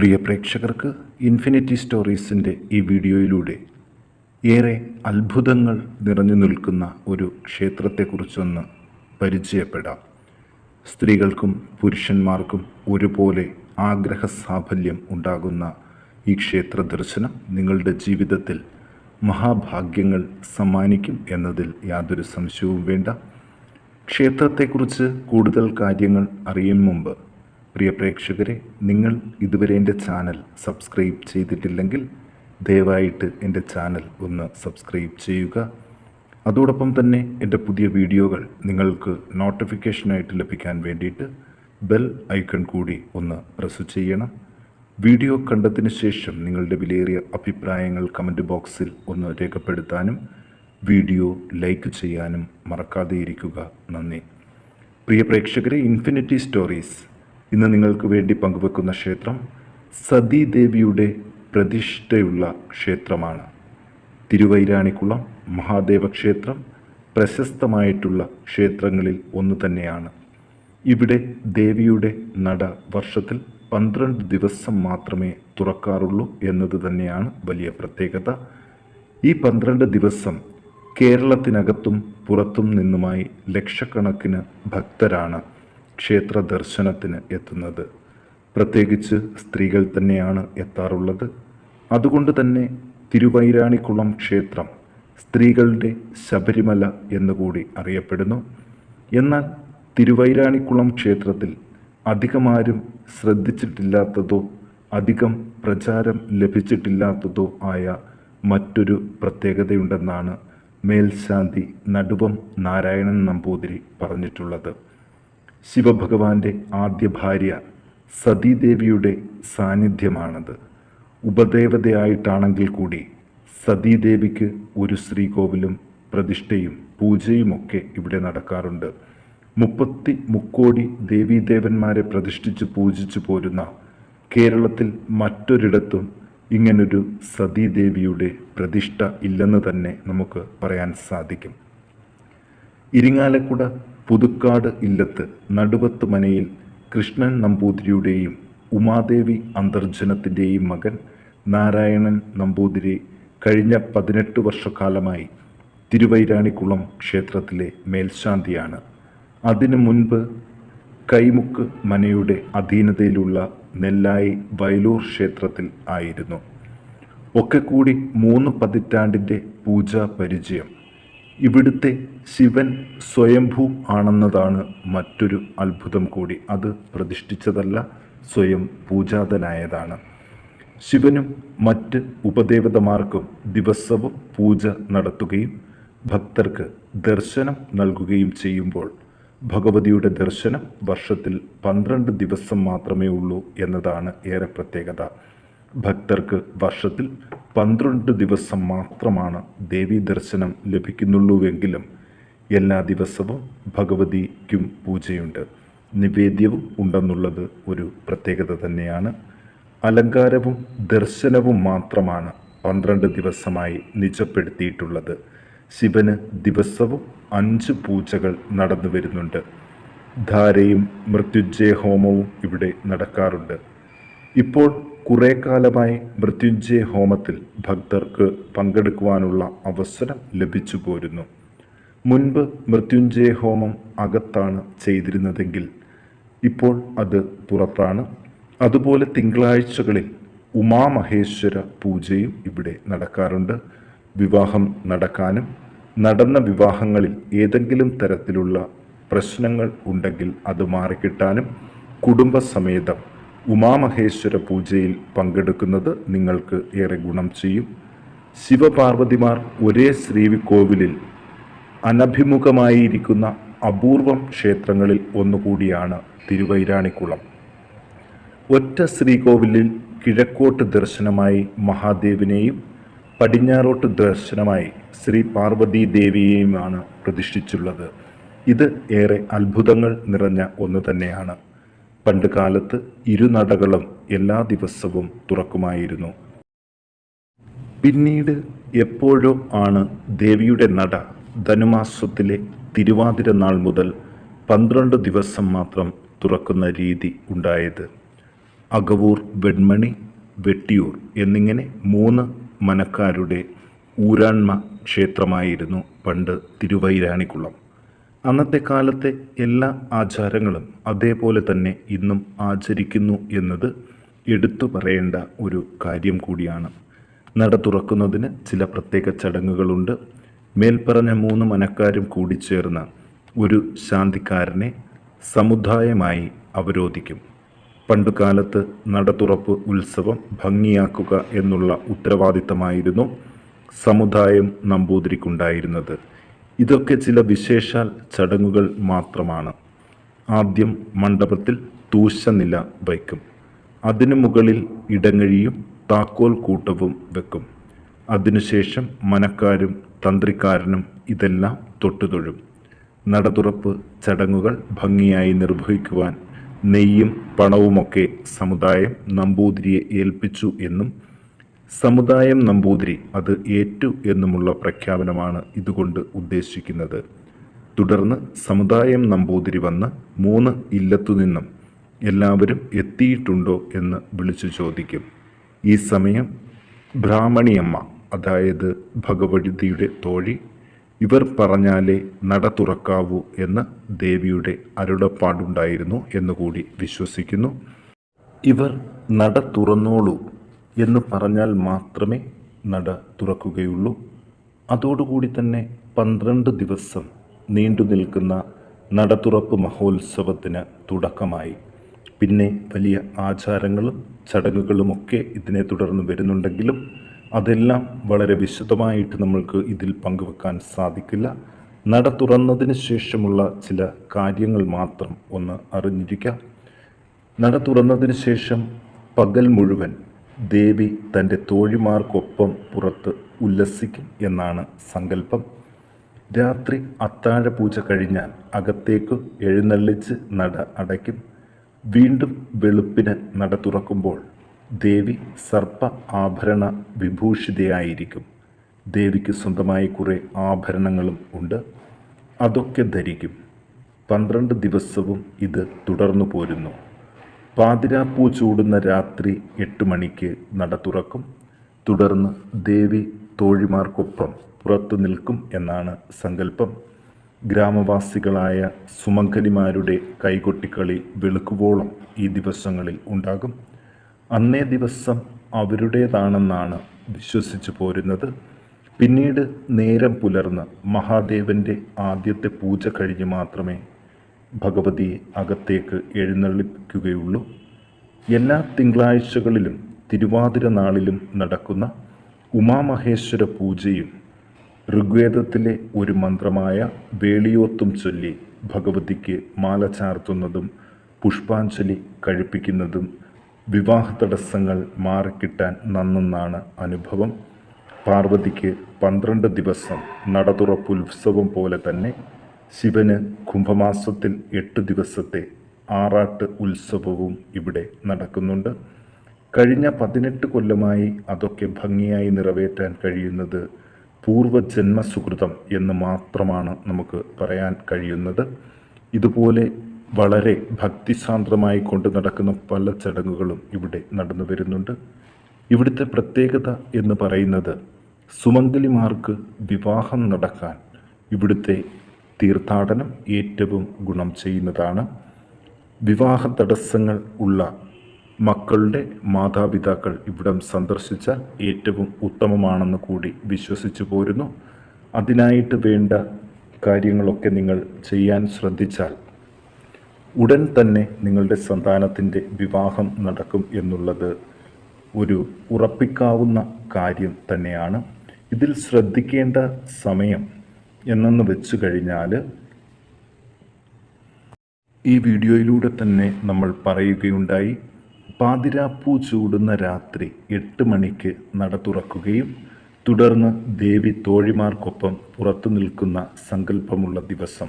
പ്രിയ പ്രേക്ഷകർക്ക് ഇൻഫിനിറ്റി സ്റ്റോറീസിൻ്റെ ഈ വീഡിയോയിലൂടെ ഏറെ അത്ഭുതങ്ങൾ നിറഞ്ഞു നിൽക്കുന്ന ഒരു ക്ഷേത്രത്തെക്കുറിച്ചൊന്ന് പരിചയപ്പെടാം. സ്ത്രീകൾക്കും പുരുഷന്മാർക്കും ഒരുപോലെ ആഗ്രഹസാഫല്യം ഉണ്ടാകുന്ന ഈ ക്ഷേത്ര ദർശനം നിങ്ങളുടെ ജീവിതത്തിൽ മഹാഭാഗ്യങ്ങൾ സമ്മാനിക്കും എന്നതിൽ യാതൊരു സംശയവും വേണ്ട. ക്ഷേത്രത്തെക്കുറിച്ച് കൂടുതൽ കാര്യങ്ങൾ അറിയും മുമ്പ് പ്രിയ പ്രേക്ഷകരെ, നിങ്ങൾ ഇതുവരെ എൻ്റെ ചാനൽ സബ്സ്ക്രൈബ് ചെയ്തിട്ടില്ലെങ്കിൽ ദയവായിട്ട് എൻ്റെ ചാനൽ ഒന്ന് സബ്സ്ക്രൈബ് ചെയ്യുക. അതോടൊപ്പം തന്നെ എൻ്റെ പുതിയ വീഡിയോകൾ നിങ്ങൾക്ക് നോട്ടിഫിക്കേഷനായിട്ട് ലഭിക്കാൻ വേണ്ടിയിട്ട് ബെൽ ഐക്കൺ കൂടി ഒന്ന് പ്രസ് ചെയ്യണം. വീഡിയോ കണ്ടതിന് ശേഷം നിങ്ങളുടെ വിലയേറിയ അഭിപ്രായങ്ങൾ കമൻറ്റ് ബോക്സിൽ ഒന്ന് രേഖപ്പെടുത്താനും വീഡിയോ ലൈക്ക് ചെയ്യാനും മറക്കാതെ ഇരിക്കുക. നന്ദി. പ്രിയ പ്രേക്ഷകരെ, ഇൻഫിനിറ്റി സ്റ്റോറീസ് ഇന്ന് നിങ്ങൾക്ക് വേണ്ടി പങ്കുവെക്കുന്ന ക്ഷേത്രം സതീദേവിയുടെ പ്രതിഷ്ഠയുള്ള ക്ഷേത്രമാണ്. തിരുവൈരാണിക്കുളം മഹാദേവ ക്ഷേത്രം പ്രശസ്തമായിട്ടുള്ള ക്ഷേത്രങ്ങളിൽ ഒന്ന് തന്നെയാണ്. ഇവിടെ ദേവിയുടെ നട വർഷത്തിൽ 12 ദിവസം മാത്രമേ തുറക്കാറുള്ളൂ എന്നത് തന്നെയാണ് വലിയ പ്രത്യേകത. ഈ 12 ദിവസം കേരളത്തിനകത്തും പുറത്തും നിന്നുമായി ലക്ഷക്കണക്കിന് ഭക്തരാണ് ക്ഷേത്ര ദർശനത്തിന് എത്തുന്നത്. പ്രത്യേകിച്ച് സ്ത്രീകൾ തന്നെയാണ് എത്താറുള്ളത്. അതുകൊണ്ട് തന്നെ തിരുവൈരാണിക്കുളം ക്ഷേത്രം സ്ത്രീകളുടെ ശബരിമല എന്നുകൂടി അറിയപ്പെടുന്നു. എന്നാൽ തിരുവൈരാണിക്കുളം ക്ഷേത്രത്തിൽ അധികമാരും ശ്രദ്ധിച്ചിട്ടില്ലാത്തതോ അധികം പ്രചാരം ലഭിച്ചിട്ടില്ലാത്തതോ ആയ മറ്റൊരു പ്രത്യേകതയുണ്ടെന്നാണ് മേൽശാന്തി നടുവം നാരായണൻ നമ്പൂതിരി പറഞ്ഞിട്ടുള്ളത്. ശിവഭഗവാന്റെ ആദ്യ ഭാര്യ സതീദേവിയുടെ സാന്നിധ്യമാണത്. ഉപദേവതയായിട്ടാണെങ്കിൽ കൂടി സതീദേവിക്ക് ഒരു ശ്രീകോവിലും പ്രതിഷ്ഠയും പൂജയുമൊക്കെ ഇവിടെ നടക്കാറുണ്ട്. 33 ദേവീദേവന്മാരെ പ്രതിഷ്ഠിച്ച് പൂജിച്ചു പോരുന്ന കേരളത്തിൽ മറ്റൊരിടത്തും ഇങ്ങനൊരു സതീദേവിയുടെ പ്രതിഷ്ഠ ഇല്ലെന്ന് തന്നെ നമുക്ക് പറയാൻ സാധിക്കും. ഇരിങ്ങാലക്കുട പുതുക്കാട് ഇല്ലത്ത് നടുവത്ത് മനയിൽ കൃഷ്ണൻ നമ്പൂതിരിയുടെയും ഉമാദേവി അന്തർജനത്തിൻ്റെയും മകൻ നാരായണൻ നമ്പൂതിരി കഴിഞ്ഞ 18 വർഷക്കാലമായി തിരുവൈരാണിക്കുളം ക്ഷേത്രത്തിലെ മേൽശാന്തിയാണ്. അതിനു മുൻപ് കൈമുക്ക് മനയുടെ അധീനതയിലുള്ള നെല്ലായി വയലൂർ ക്ഷേത്രത്തിൽ ആയിരുന്നു. ഒക്കെ കൂടി 3 പതിറ്റാണ്ടിൻ്റെ പൂജാ പരിചയം. ഇവിടുത്തെ ശിവൻ സ്വയംഭൂ ആണെന്നതാണ് മറ്റൊരു അത്ഭുതം കൂടി. അത് പ്രതിഷ്ഠിച്ചതല്ല, സ്വയം പൂജാതനായതാണ്. ശിവനും മറ്റ് ഉപദേവതമാർക്കും ദിവസവും പൂജ നടത്തുകയും ഭക്തർക്ക് ദർശനം നൽകുകയും ചെയ്യുമ്പോൾ ഭഗവതിയുടെ ദർശനം വർഷത്തിൽ 12 ദിവസം മാത്രമേ ഉള്ളൂ എന്നതാണ് ഏറെ പ്രത്യേകത. ഭക്തർക്ക് വർഷത്തിൽ 12 ദിവസം മാത്രമാണ് ദേവീ ദർശനം ലഭിക്കുന്നുള്ളൂവെങ്കിലും എല്ലാ ദിവസവും ഭഗവതിക്കും പൂജയുണ്ട്, നിവേദ്യവും ഉണ്ടെന്നുള്ളത് ഒരു പ്രത്യേകത തന്നെയാണ്. അലങ്കാരവും ദർശനവും മാത്രമാണ് 12 ദിവസമായി നിജപ്പെടുത്തിയിട്ടുള്ളത്. ശിവന് ദിവസവും 5 പൂജകൾ നടന്നു വരുന്നുണ്ട്. ധാരയും മൃത്യുഞ്ജയ ഹോമവും ഇവിടെ നടക്കാറുണ്ട്. ഇപ്പോൾ കുറേ കാലമായി മൃത്യുഞ്ജയ ഹോമത്തിൽ ഭക്തർക്ക് പങ്കെടുക്കുവാനുള്ള അവസരം ലഭിച്ചു പോരുന്നു. മുൻപ് മൃത്യുഞ്ജയ ഹോമം അകത്താണ് ചെയ്തിരുന്നതെങ്കിൽ ഇപ്പോൾ അത് പുറത്താണ്. അതുപോലെ തിങ്കളാഴ്ചകളിൽ ഉമാമഹേശ്വര പൂജയും ഇവിടെ നടക്കാറുണ്ട്. വിവാഹം നടക്കാനും നടന്ന വിവാഹങ്ങളിൽ ഏതെങ്കിലും തരത്തിലുള്ള പ്രശ്നങ്ങൾ ഉണ്ടെങ്കിൽ അത് മാറിക്കിട്ടാനും കുടുംബസമേതം ഉമാമഹേശ്വര പൂജയിൽ പങ്കെടുക്കുന്നത് നിങ്ങൾക്ക് ഏറെ ഗുണം ചെയ്യും. ശിവപാർവതിമാർ ഒരേ ശ്രീകോവിലിൽ അനഭിമുഖമായിരിക്കുന്ന അപൂർവം ക്ഷേത്രങ്ങളിൽ ഒന്നുകൂടിയാണ് തിരുവൈരാണിക്കുളം. ഒറ്റ ശ്രീകോവിലിൽ കിഴക്കോട്ട് ദർശനമായി മഹാദേവനെയും പടിഞ്ഞാറോട്ട് ദർശനമായി ശ്രീ പാർവതീ ദേവിയെയുമാണ് പ്രതിഷ്ഠിച്ചുള്ളത്. ഇത് ഏറെ അത്ഭുതങ്ങൾ നിറഞ്ഞ ഒന്ന് തന്നെയാണ്. പണ്ട് കാലത്ത് ഇരുനടകളും എല്ലാ ദിവസവും തുറക്കുമായിരുന്നു. പിന്നീട് എപ്പോഴോ ആണ് ദേവിയുടെ നട ധനുമാസത്തിലെ തിരുവാതിര നാൾ മുതൽ 12 ദിവസം മാത്രം തുറക്കുന്ന രീതി ഉണ്ടായത്. അകവൂർ, വെൺമണി, വെട്ടിയൂർ എന്നിങ്ങനെ 3 മനക്കാരുടെ ഊരാൺമ ക്ഷേത്രമായിരുന്നു പണ്ട് തിരുവൈരാണിക്കുളം. അന്നത്തെ കാലത്തെ എല്ലാ ആചാരങ്ങളും അതേപോലെ തന്നെ ഇന്നും ആചരിക്കുന്നു എന്നത് എടുത്തു പറയേണ്ട ഒരു കാര്യം കൂടിയാണ്. നട തുറക്കുന്നതിന് ചില പ്രത്യേക ചടങ്ങുകളുണ്ട്. മേൽപ്പറഞ്ഞ 3 മനക്കാരും കൂടിച്ചേർന്ന് ഒരു ശാന്തിക്കാരനെ സമുദായമായി അവരോധിക്കും. പണ്ടുകാലത്ത് നട തുറപ്പ് ഉത്സവം ഭംഗിയാക്കുക എന്നുള്ള ഉത്തരവാദിത്തമായിരുന്നു സമുദായം നമ്പൂതിരിക്കുണ്ടായിരുന്നത്. ഇതൊക്കെ ചില വിശേഷാൽ ചടങ്ങുകൾ മാത്രമാണ്. ആദ്യം മണ്ഡപത്തിൽ തൂശനില വയ്ക്കും. അതിനു മുകളിൽ ഇടങ്ങഴിയും താക്കോൽ കൂട്ടവും വെക്കും. അതിനുശേഷം മനക്കാരും തന്ത്രിക്കാരനും ഇതെല്ലാം തൊട്ടുതൊഴും. നടതുറപ്പ് ചടങ്ങുകൾ ഭംഗിയായി നിർവഹിക്കുവാൻ നെയ്യും പണവുമൊക്കെ സമുദായം നമ്പൂതിരിയെ ഏൽപ്പിച്ചു എന്നും സമുദായം നമ്പൂതിരി അത് ഏറ്റു എന്നുമുള്ള പ്രഖ്യാപനമാണ് ഇതുകൊണ്ട് ഉദ്ദേശിക്കുന്നത്. തുടർന്ന് സമുദായം നമ്പൂതിരി വന്ന് 3 ഇല്ലത്തുനിന്നും എല്ലാവരും എത്തിയിട്ടുണ്ടോ എന്ന് വിളിച്ചു ചോദിക്കും. ഈ സമയം ബ്രാഹ്മണിയമ്മ, അതായത് ഭഗവതിയുടെ തോഴി, ഇവർ പറഞ്ഞാലേ നട തുറക്കാവൂ എന്ന് ദേവിയുടെ അരുളപ്പാടുണ്ടായിരുന്നു എന്നുകൂടി വിശ്വസിക്കുന്നു. ഇവർ നട തുറന്നോളൂ എന്ന് പറഞ്ഞാൽ മാത്രമേ നട തുറക്കുകയുള്ളൂ. അതോടുകൂടി തന്നെ 12 ദിവസം നീണ്ടു നിൽക്കുന്ന നടതുറപ്പ് മഹോത്സവത്തിന് തുടക്കമായി. പിന്നെ വലിയ ആചാരങ്ങളും ചടങ്ങുകളുമൊക്കെ ഇതിനെ തുടർന്ന് വരുന്നുണ്ടെങ്കിലും അതെല്ലാം വളരെ വിശദമായിട്ട് നമ്മൾക്ക് ഇതിൽ പങ്കുവെക്കാൻ സാധിക്കില്ല. നട തുറന്നതിന് ശേഷമുള്ള ചില കാര്യങ്ങൾ മാത്രം ഒന്ന് അറിഞ്ഞിരിക്കാം. നട തുറന്നതിന് ശേഷം പകൽ മുഴുവൻ ദേവി തൻ്റെ തോഴിമാർക്കൊപ്പം പുറത്ത് ഉല്ലസിക്കും എന്നാണ് സങ്കല്പം. രാത്രി അത്താഴ പൂജ കഴിഞ്ഞാൽ അകത്തേക്ക് എഴുന്നള്ളിച്ച് നട അടയ്ക്കും. വീണ്ടും വെളുപ്പിന് നട തുറക്കുമ്പോൾ ദേവി സർപ്പ ആഭരണ വിഭൂഷിതയായിരിക്കും. ദേവിക്ക് സ്വന്തമായി കുറേ ആഭരണങ്ങളും ഉണ്ട്. അതൊക്കെ ധരിക്കും. 12 ദിവസവും ഇത് തുടർന്നു പോരുന്നു. പാതിരാപ്പൂ ചൂടുന്ന രാത്രി 8 മണിക്ക് നട തുറക്കും. തുടർന്ന് ദേവി തോഴിമാർക്കൊപ്പം പുറത്തു നിൽക്കും എന്നാണ് സങ്കല്പം. ഗ്രാമവാസികളായ സുമംഗലിമാരുടെ കൈകൊട്ടിക്കളി വെളുക്കുവോളം ഈ ദിവസങ്ങളിൽ ഉണ്ടാകും. അന്നേ ദിവസം അവരുടേതാണെന്നാണ് വിശ്വസിച്ചു പോരുന്നത്. പിന്നീട് നേരം പുലർന്ന് മഹാദേവൻ്റെ ആദ്യത്തെ പൂജ കഴിഞ്ഞ് മാത്രമേ ഭഗവതിയെ അകത്തേക്ക് എഴുന്നള്ളിക്കുകയുള്ളൂ. എല്ലാ തിങ്കളാഴ്ചകളിലും തിരുവാതിര നാളിലും നടക്കുന്ന ഉമാമഹേശ്വര പൂജയും ഋഗ്വേദത്തിലെ ഒരു മന്ത്രമായ വേളിയോത്തും ചൊല്ലി ഭഗവതിക്ക് മാല ചാർത്തുന്നതും പുഷ്പാഞ്ജലി കഴിപ്പിക്കുന്നതും വിവാഹ തടസ്സങ്ങൾ മാറിക്കിട്ടാൻ നന്നെന്നാണ് അനുഭവം. പാർവതിക്ക് 12 ദിവസം നടതുറപ്പുത്സവം പോലെ തന്നെ ശിവന് കുംഭമാസത്തിൽ 8 ദിവസത്തെ ആറാട്ട് ഉത്സവവും ഇവിടെ നടക്കുന്നുണ്ട്. കഴിഞ്ഞ 18 കൊല്ലമായി അതൊക്കെ ഭംഗിയായി നിറവേറ്റാൻ കഴിയുന്നത് പൂർവജന്മസുകൃതം എന്ന് മാത്രമാണ് നമുക്ക് പറയാൻ കഴിയുന്നത്. ഇതുപോലെ വളരെ ഭക്തിസാന്ദ്രമായി കൊണ്ട് നടക്കുന്ന പല ചടങ്ങുകളും ഇവിടെ നടന്നു വരുന്നുണ്ട്. ഇവിടുത്തെ പ്രത്യേകത എന്ന് പറയുന്നത് സുമംഗലിമാർക്ക് വിവാഹം നടക്കാൻ ഇവിടുത്തെ തീർത്ഥാടനം ഏറ്റവും ഗുണം ചെയ്യുന്നതാണ്. വിവാഹ തടസ്സങ്ങൾ ഉള്ള മക്കളുടെ മാതാപിതാക്കൾ ഇവിടം സന്ദർശിച്ചാൽ ഏറ്റവും ഉത്തമമാണെന്ന് കൂടി വിശ്വസിച്ചു പോരുന്നു. അതിനായിട്ട് വേണ്ട കാര്യങ്ങളൊക്കെ നിങ്ങൾ ചെയ്യാൻ ശ്രദ്ധിച്ചാൽ ഉടൻ തന്നെ നിങ്ങളുടെ സന്താനത്തിൻ്റെ വിവാഹം നടക്കും എന്നുള്ളത് ഒരു ഉറപ്പിക്കാവുന്ന കാര്യം തന്നെയാണ്. ഇതിൽ ശ്രദ്ധിക്കേണ്ട സമയം എന്നു വെച്ചു കഴിഞ്ഞാൽ ഈ വീഡിയോയിലൂടെ തന്നെ നമ്മൾ പറയുകയുണ്ടായി. പാതിരാപ്പൂ ചൂടുന്ന രാത്രി 8 മണിക്ക് നട തുറക്കുകയും തുടർന്ന് ദേവി തോഴിമാർക്കൊപ്പം പുറത്തു നിൽക്കുന്ന സങ്കല്പമുള്ള ദിവസം,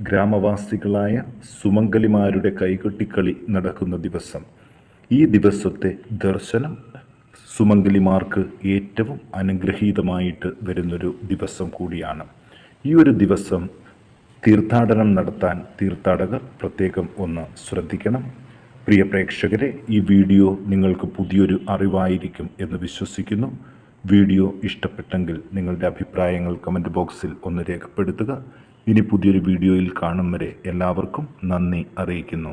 ഗ്രാമവാസികളായ സുമംഗലിമാരുടെ കൈകൊട്ടിക്കളി നടക്കുന്ന ദിവസം. ഈ ദിവസത്തെ ദർശനം സുമംഗലിമാർക്ക് ഏറ്റവും അനുഗ്രഹീതമായിട്ട് വരുന്നൊരു ദിവസം കൂടിയാണ്. ഈ ഒരു ദിവസം തീർത്ഥാടനം നടത്താൻ തീർത്ഥാടകർ പ്രത്യേകം ഒന്ന് ശ്രദ്ധിക്കണം. പ്രിയ പ്രേക്ഷകരെ, ഈ വീഡിയോ നിങ്ങൾക്ക് പുതിയൊരു അറിവായിരിക്കും എന്ന് വിശ്വസിക്കുന്നു. വീഡിയോ ഇഷ്ടപ്പെട്ടെങ്കിൽ നിങ്ങളുടെ അഭിപ്രായങ്ങൾ കമൻറ്റ് ബോക്സിൽ ഒന്ന് രേഖപ്പെടുത്തുക. ഇനി പുതിയൊരു വീഡിയോയിൽ കാണും വരെ എല്ലാവർക്കും നന്ദി അറിയിക്കുന്നു.